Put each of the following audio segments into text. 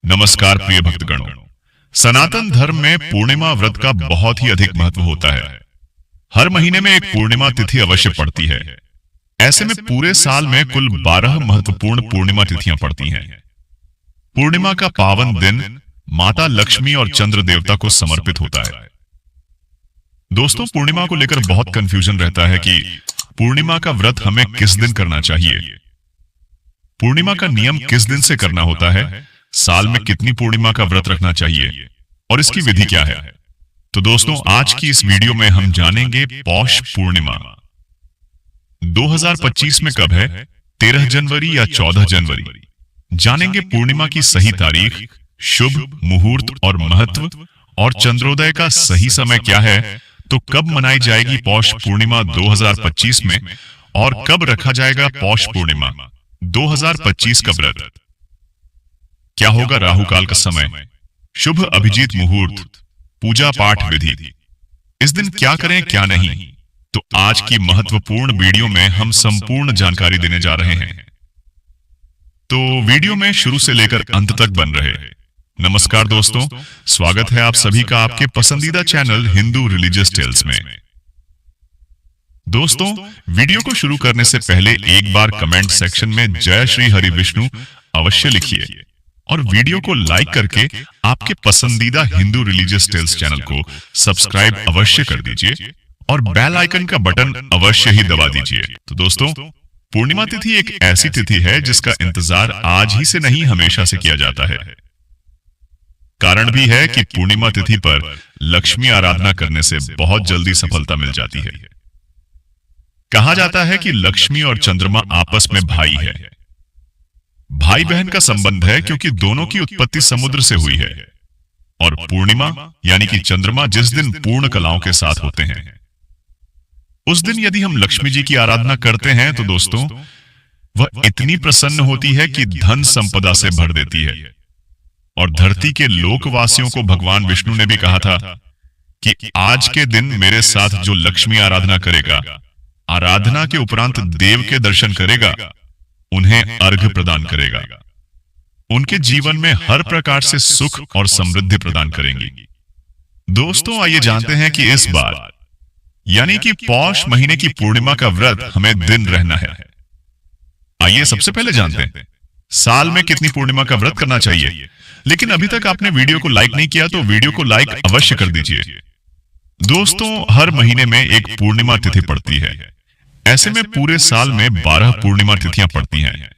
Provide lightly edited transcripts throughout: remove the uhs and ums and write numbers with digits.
नमस्कार प्रिय भक्तगणों। सनातन धर्म में पूर्णिमा व्रत का बहुत ही अधिक महत्व होता है। हर महीने में एक पूर्णिमा तिथि अवश्य पड़ती है। ऐसे में पूरे साल में कुल 12 महत्वपूर्ण पूर्णिमा तिथियां पड़ती हैं। पूर्णिमा का पावन दिन माता लक्ष्मी और चंद्र देवता को समर्पित होता है। दोस्तों, पूर्णिमा को लेकर बहुत कंफ्यूजन रहता है कि पूर्णिमा का व्रत हमें किस दिन करना चाहिए, पूर्णिमा का नियम किस दिन से करना होता है, साल में कितनी पूर्णिमा का व्रत रखना चाहिए और इसकी विधि क्या है। तो दोस्तों, आज की इस वीडियो में हम जानेंगे पौष पूर्णिमा 2025 में कब है, 13 जनवरी या 14 जनवरी। जानेंगे पूर्णिमा की सही तारीख, शुभ मुहूर्त और महत्व, और चंद्रोदय का सही समय क्या है, तो कब मनाई जाएगी पौष पूर्णिमा 2025 में, और कब रखा जाएगा पौष पूर्णिमा 2025 का व्रत। क्या होगा राहु काल का समय, शुभ अभिजीत मुहूर्त, पूजा पाठ विधि, इस दिन क्या करें क्या नहीं। तो आज की महत्वपूर्ण वीडियो में हम संपूर्ण जानकारी देने जा रहे हैं। तो वीडियो में शुरू से लेकर अंत तक बन रहे। नमस्कार दोस्तों, स्वागत है आप सभी का आपके पसंदीदा चैनल हिंदू रिलीजियस टेल्स में। दोस्तों, वीडियो को शुरू करने से पहले एक बार कमेंट सेक्शन में जय श्री हरि विष्णु अवश्य लिखिए और वीडियो को लाइक करके आपके पसंदीदा हिंदू रिलीजियस टेल्स चैनल को सब्सक्राइब अवश्य कर दीजिए और बेल आइकन का बटन अवश्य ही दबा दीजिए। तो दोस्तों, पूर्णिमा तिथि एक ऐसी तिथि है जिसका इंतजार आज ही से नहीं हमेशा से किया जाता है। कारण भी है कि पूर्णिमा तिथि पर लक्ष्मी आराधना करने से बहुत जल्दी सफलता मिल जाती है। कहा जाता है कि लक्ष्मी और चंद्रमा आपस में भाई है, भाई बहन का संबंध है, क्योंकि दोनों की उत्पत्ति समुद्र से हुई है। और पूर्णिमा यानी कि चंद्रमा जिस दिन पूर्ण कलाओं के साथ होते हैं, उस दिन यदि हम लक्ष्मी जी की आराधना करते हैं तो दोस्तों, वह इतनी प्रसन्न होती है कि धन संपदा से भर देती है। और धरती के लोकवासियों को भगवान विष्णु ने भी कहा था कि आज के दिन मेरे साथ जो लक्ष्मी आराधना करेगा, आराधना के उपरांत देव के दर्शन करेगा, उन्हें अर्घ्य प्रदान करेगा, उनके जीवन में हर प्रकार से सुख और समृद्धि प्रदान करेंगी। दोस्तों, आइए जानते हैं कि इस बार यानी कि पौष महीने की पूर्णिमा का व्रत हमें दिन रहना है। आइए सबसे पहले जानते हैं साल में कितनी पूर्णिमा का व्रत करना चाहिए। लेकिन अभी तक आपने वीडियो को लाइक नहीं किया तो वीडियो को लाइक अवश्य कर दीजिए। दोस्तों, हर महीने में एक पूर्णिमा तिथि पड़ती है। ऐसे में पूरे साल में 12 पूर्णिमा तिथियां पड़ती हैं।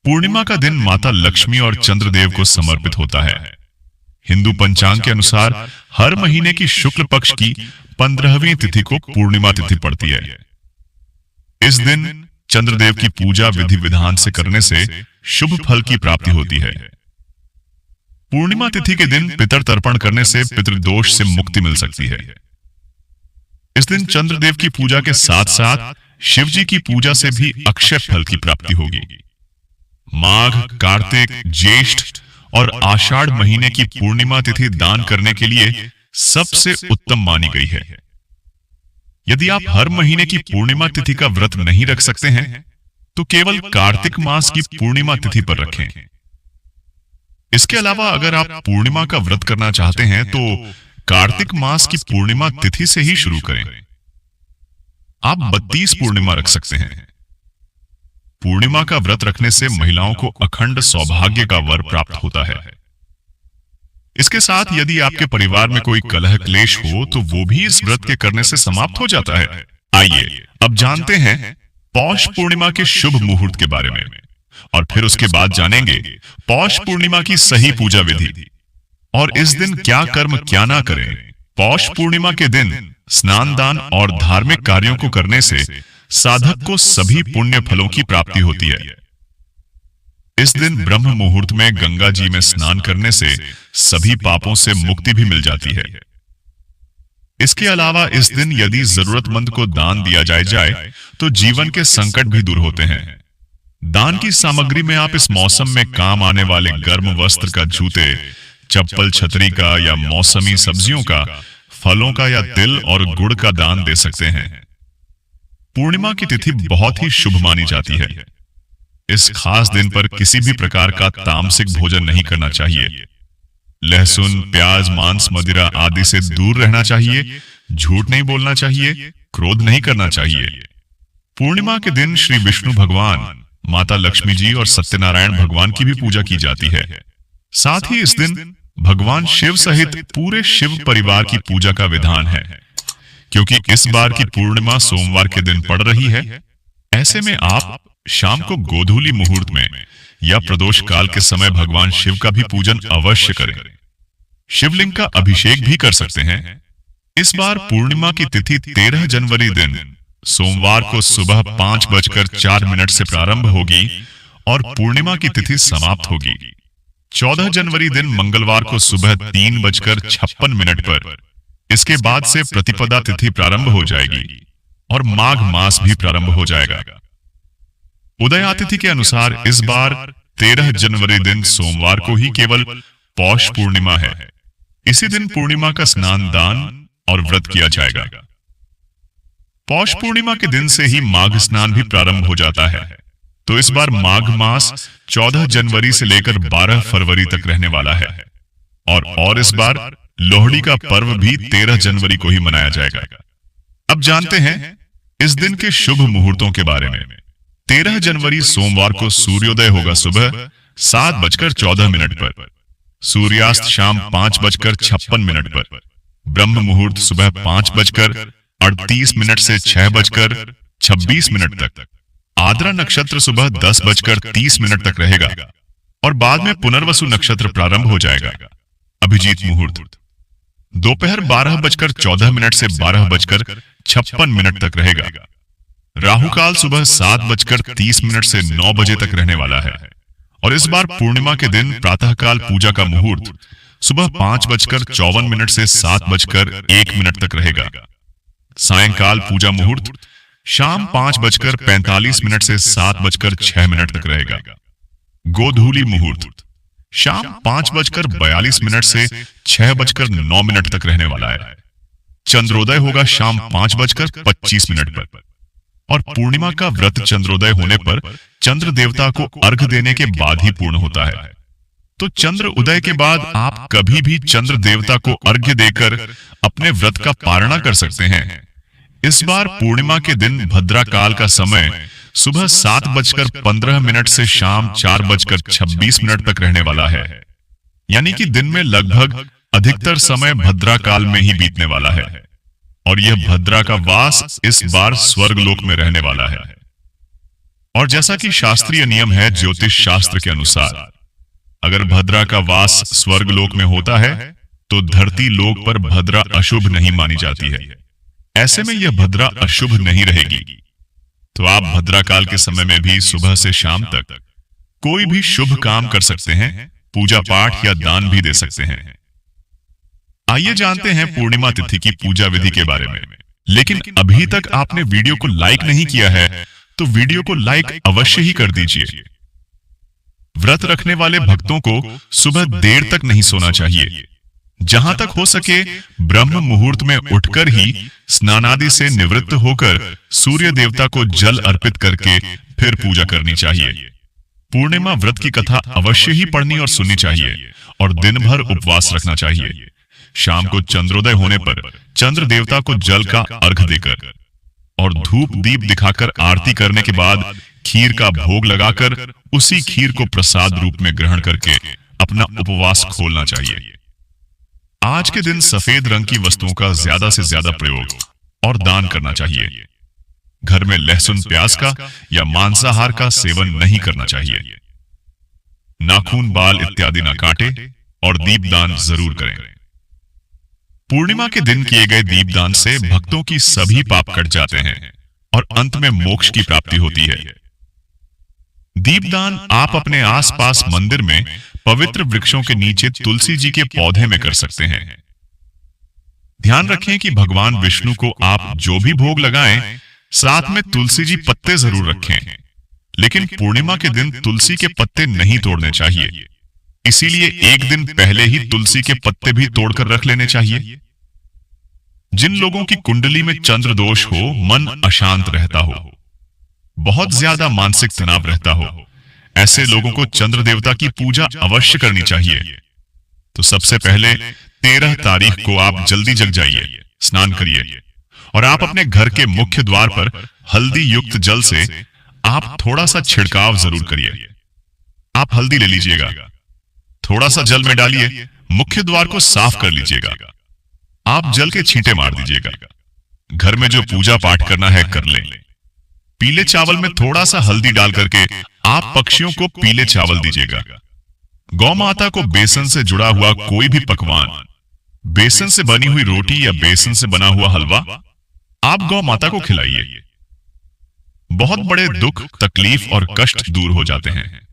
पूर्णिमा का दिन माता लक्ष्मी और चंद्रदेव को समर्पित होता है। हिंदू पंचांग के अनुसार हर महीने की शुक्ल पक्ष की 15वीं तिथि को पूर्णिमा तिथि पड़ती है। इस दिन चंद्रदेव की पूजा विधि विधान से करने से शुभ फल की प्राप्ति होती है। पूर्णिमा तिथि के दिन पितर तर्पण करने से पितृदोष से मुक्ति मिल सकती है। इस दिन चंद्रदेव की पूजा के साथ साथ शिव जी की पूजा से भी अक्षय फल की प्राप्ति होगी। माघ, कार्तिक, ज्येष्ठ और आषाढ़ महीने की पूर्णिमा तिथि दान करने के लिए सबसे उत्तम मानी गई है। यदि आप हर महीने की पूर्णिमा तिथि का व्रत नहीं रख सकते हैं तो केवल कार्तिक मास की पूर्णिमा तिथि पर रखें। इसके अलावा अगर आप पूर्णिमा का व्रत करना चाहते हैं तो कार्तिक मास की पूर्णिमा तिथि से ही शुरू करें। आप 32 पूर्णिमा रख सकते हैं। पूर्णिमा का व्रत रखने से महिलाओं को अखंड सौभाग्य का वर प्राप्त होता है। इसके साथ यदि आपके परिवार में कोई कलह क्लेश हो तो वो भी इस व्रत के करने से समाप्त हो जाता है। आइए अब जानते हैं पौष पूर्णिमा के शुभ मुहूर्त के बारे में, और फिर उसके बाद जानेंगे पौष पूर्णिमा की सही पूजा विधि और इस दिन क्या कर्म क्या ना करें। पौष पूर्णिमा के दिन स्नान दान और धार्मिक कार्यों को करने से साधक को सभी पुण्य फलों की प्राप्ति होती है। इस दिन ब्रह्म मुहूर्त में गंगा जी में स्नान करने से सभी पापों से मुक्ति भी मिल जाती है। इसके अलावा इस दिन यदि जरूरतमंद को दान दिया जाए तो जीवन के संकट भी दूर होते हैं। दान की सामग्री में आप इस मौसम में काम आने वाले गर्म वस्त्र का, जूते, चप्पल, छतरी का या मौसमी सब्जियों का, फलों का या तिल और गुड़ का दान दे सकते हैं। पूर्णिमा की तिथि बहुत ही शुभ मानी जाती है। इस खास दिन पर किसी भी प्रकार का तामसिक भोजन नहीं करना चाहिए। लहसुन, प्याज, मांस, मदिरा आदि से दूर रहना चाहिए। झूठ नहीं बोलना चाहिए, क्रोध नहीं करना चाहिए। पूर्णिमा के दिन श्री विष्णु भगवान, माता लक्ष्मी जी और सत्यनारायण भगवान की भी पूजा की जाती है। साथ ही इस दिन भगवान शिव सहित पूरे शिव परिवार की पूजा का विधान है। क्योंकि इस बार की पूर्णिमा सोमवार के दिन पड़ रही है, ऐसे में आप शाम को गोधूली मुहूर्त में या प्रदोष काल के समय भगवान शिव का भी पूजन अवश्य करें। शिवलिंग का अभिषेक भी कर सकते हैं। इस बार पूर्णिमा की तिथि 13 जनवरी दिन सोमवार को सुबह 5:04 से प्रारंभ होगी और पूर्णिमा की तिथि समाप्त होगी 14 जनवरी दिन मंगलवार को सुबह 3:56 पर। इसके बाद से प्रतिपदा तिथि प्रारंभ हो जाएगी और माघ मास भी प्रारंभ हो जाएगा। उदयातिथि के अनुसार इस बार 13 जनवरी दिन सोमवार को ही केवल पौष पूर्णिमा है। इसी दिन पूर्णिमा का स्नान, दान और व्रत किया जाएगा। पौष पूर्णिमा के दिन से ही माघ स्नान भी प्रारंभ हो जाता है। तो इस बार माघ मास 14 जनवरी से लेकर 12 फरवरी तक रहने वाला है। और इस बार लोहड़ी का पर्व भी 13 जनवरी को ही मनाया जाएगा। अब जानते हैं इस दिन के शुभ मुहूर्तों के बारे में। 13 जनवरी सोमवार को सूर्योदय होगा सुबह 7:14 पर। सूर्यास्त शाम 5:56 पर। ब्रह्म मुहूर्त सुबह 5:38 से 6:26 तक। आद्रा नक्षत्र सुबह 10:30 तक रहेगा और बाद में पुनर्वसु नक्षत्र प्रारंभ हो जाएगा। अभिजीत मुहूर्त दोपहर 12:14 से 12:56 तक रहेगा। राहु काल सुबह 7:30 से 9 बजे तक रहने वाला है। और इस बार पूर्णिमा के दिन प्रातःकाल पूजा का मुहूर्त सुबह 5:54 से 7:01 तक रहेगा। सायंकाल पूजा मुहूर्त शाम 5:45 से 7:06 तक रहेगा। गोधूली मुहूर्त शाम 5:42 से 6:09 तक रहने वाला है। चंद्रोदय होगा शाम 5:25 पर। और पूर्णिमा का व्रत चंद्रोदय होने पर चंद्र देवता को अर्घ देने के बाद ही पूर्ण होता है। तो चंद्र उदय के बाद आप कभी भी चंद्र देवता को अर्घ्य देकर अपने व्रत का पारणा कर सकते हैं। इस बार पूर्णिमा के दिन भद्रा काल का समय सुबह 7:15 से शाम 4:26 तक रहने वाला है। यानी कि दिन में लगभग अधिकतर समय भद्रा काल में ही बीतने वाला है। और यह भद्रा का वास इस बार स्वर्गलोक में रहने वाला है। और जैसा कि शास्त्रीय नियम है ज्योतिष शास्त्र के अनुसार, अगर भद्रा का वास स्वर्गलोक में होता है तो धरती लोक पर भद्रा अशुभ नहीं मानी जाती है। ऐसे में यह भद्रा अशुभ नहीं रहेगी। तो आप भद्रा काल के समय में भी सुबह से शाम तक कोई भी शुभ काम कर सकते हैं, पूजा पाठ या दान भी दे सकते हैं। आइए जानते हैं पूर्णिमा तिथि की पूजा विधि के बारे में। लेकिन अभी तक आपने वीडियो को लाइक नहीं किया है तो वीडियो को लाइक अवश्य ही कर दीजिए। व्रत रखने वाले भक्तों को सुबह देर तक नहीं सोना चाहिए। जहां तक हो सके ब्रह्म मुहूर्त में उठकर ही स्नानादि से निवृत्त होकर सूर्य देवता को जल अर्पित करके फिर पूजा करनी चाहिए। पूर्णिमा व्रत की कथा अवश्य ही पढ़नी और सुननी चाहिए और दिन भर उपवास रखना चाहिए। शाम को चंद्रोदय होने पर चंद्र देवता को जल का अर्घ देकर और धूप दीप दिखाकर आरती करने के बाद खीर का भोग लगाकर उसी खीर को प्रसाद रूप में ग्रहण करके अपना उपवास खोलना चाहिए। आज के दिन सफेद रंग की वस्तुओं का ज्यादा से ज्यादा प्रयोग और दान करना चाहिए। घर में लहसुन, प्याज का या मांसाहार का सेवन नहीं करना चाहिए। नाखून, बाल इत्यादि न काटे और दीपदान जरूर करें। पूर्णिमा के दिन किए गए दीपदान से भक्तों की सभी पाप कट जाते हैं और अंत में मोक्ष की प्राप्ति होती है। दीपदान आप अपने आसपास मंदिर में पवित्र वृक्षों के नीचे तुलसी जी के पौधे में कर सकते हैं। ध्यान रखें कि भगवान विष्णु को आप जो भी भोग लगाएं, साथ में तुलसी जी पत्ते जरूर रखें। लेकिन पूर्णिमा के दिन तुलसी के पत्ते नहीं तोड़ने चाहिए। इसीलिए एक दिन पहले ही तुलसी के पत्ते भी तोड़कर रख लेने चाहिए। जिन लोगों की कुंडली में चंद्र दोष हो, मन अशांत रहता हो, बहुत ज्यादा मानसिक तनाव रहता हो ऐसे लोगों को चंद्र देवता की पूजा अवश्य करनी चाहिए। तो सबसे पहले 13 तारीख को आप जल्दी जग जाइए, स्नान करिए और आप अपने घर के मुख्य द्वार पर हल्दी युक्त जल से आप थोड़ा सा छिड़काव जरूर करिए। आप हल्दी ले लीजिएगा, थोड़ा सा जल में डालिए, मुख्य द्वार को साफ कर लीजिएगा। आप जल के छींटे मार दीजिएगा। घर में जो पूजा पाठ करना है कर लें। पीले चावल में थोड़ा सा हल्दी डाल करके आप पक्षियों को पीले चावल दीजिएगा। गौ माता को बेसन से जुड़ा हुआ कोई भी पकवान, बेसन से बनी हुई रोटी या बेसन से बना हुआ हलवा आप गौ माता को खिलाइए। बहुत बड़े दुख, तकलीफ और कष्ट दूर हो जाते हैं।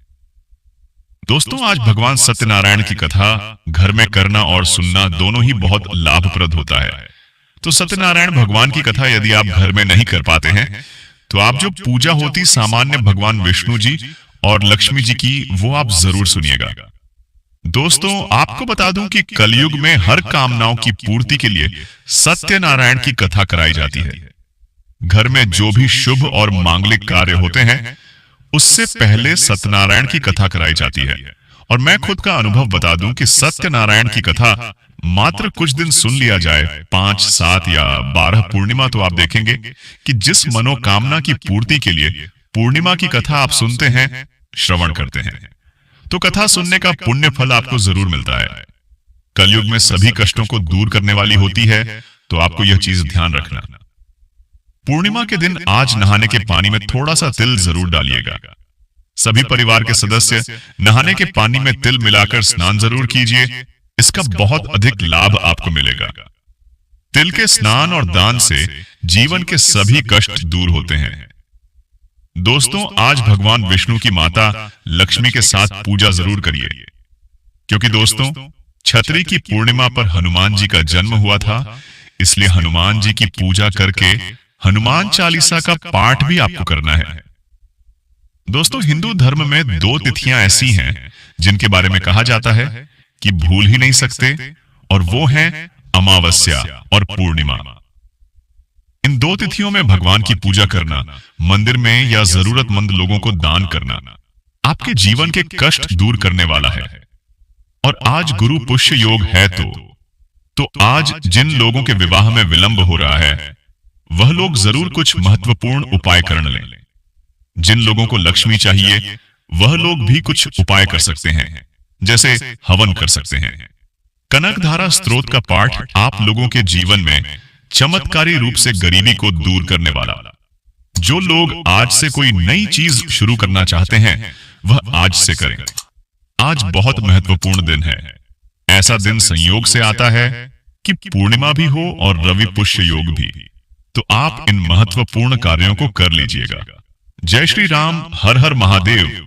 दोस्तों, आज भगवान सत्यनारायण की कथा घर में करना और सुनना दोनों ही बहुत लाभप्रद होता है। तो सत्यनारायण भगवान की कथा यदि आप घर में नहीं कर पाते हैं तो आप जो पूजा होती सामान्य भगवान विष्णु जी और लक्ष्मी जी की, वो आप जरूर सुनिएगा। दोस्तों, आपको बता दूं कि कलयुग में हर कामनाओं की पूर्ति के लिए सत्यनारायण की कथा कराई जाती है। घर में जो भी शुभ और मांगलिक कार्य होते हैं उससे पहले सत्यनारायण की कथा कराई जाती है। और मैं खुद का अनुभव बता दूं कि सत्यनारायण की कथा मात्र कुछ दिन सुन लिया जाए, 5, 7 या 12 पूर्णिमा, तो आप देखेंगे कि जिस मनोकामना की पूर्ति के लिए पूर्णिमा की कथा आप सुनते हैं, श्रवण करते हैं, तो कथा सुनने का पुण्य फल आपको जरूर मिलता है। कलयुग में सभी कष्टों को दूर करने वाली होती है, तो आपको यह चीज ध्यान रखना। पूर्णिमा के दिन आज नहाने के पानी में थोड़ा सा तिल जरूर डालिएगा। सभी परिवार के सदस्य नहाने के पानी में तिल मिलाकर स्नान जरूर कीजिए। इसका बहुत अधिक लाभ आपको मिलेगा। तिल के स्नान और दान से जीवन के सभी कष्ट दूर होते हैं। दोस्तों, आज भगवान विष्णु की माता लक्ष्मी के साथ पूजा जरूर करिए, क्योंकि दोस्तों छतरी की पूर्णिमा पर हनुमान जी का जन्म हुआ था। इसलिए हनुमान जी की पूजा करके हनुमान चालीसा का पाठ भी आपको करना है। दोस्तों, हिंदू धर्म में 2 तिथियां ऐसी हैं जिनके बारे में कहा जाता है कि भूल ही नहीं सकते, और वो हैं अमावस्या और पूर्णिमा। इन 2 तिथियों में भगवान की पूजा करना, मंदिर में या जरूरतमंद लोगों को दान करना आपके जीवन के कष्ट दूर करने वाला है। और आज गुरु पुष्य योग है, तो आज जिन लोगों के विवाह में विलंब हो रहा है वह लोग जरूर कुछ महत्वपूर्ण उपाय कर लें। जिन लोगों को लक्ष्मी चाहिए वह लोग भी कुछ उपाय कर सकते हैं, जैसे हवन कर सकते हैं। कनकधारा स्त्रोत का पाठ आप लोगों के जीवन में चमत्कारी रूप से गरीबी को दूर करने वाला। जो लोग आज से कोई नई चीज शुरू करना चाहते हैं वह आज से करें। आज बहुत महत्वपूर्ण दिन है। ऐसा दिन संयोग से आता है कि पूर्णिमा भी हो और रवि पुष्य योग भी। तो आप इन महत्वपूर्ण कार्यों को कर लीजिएगा। जय श्री राम, हर हर महादेव।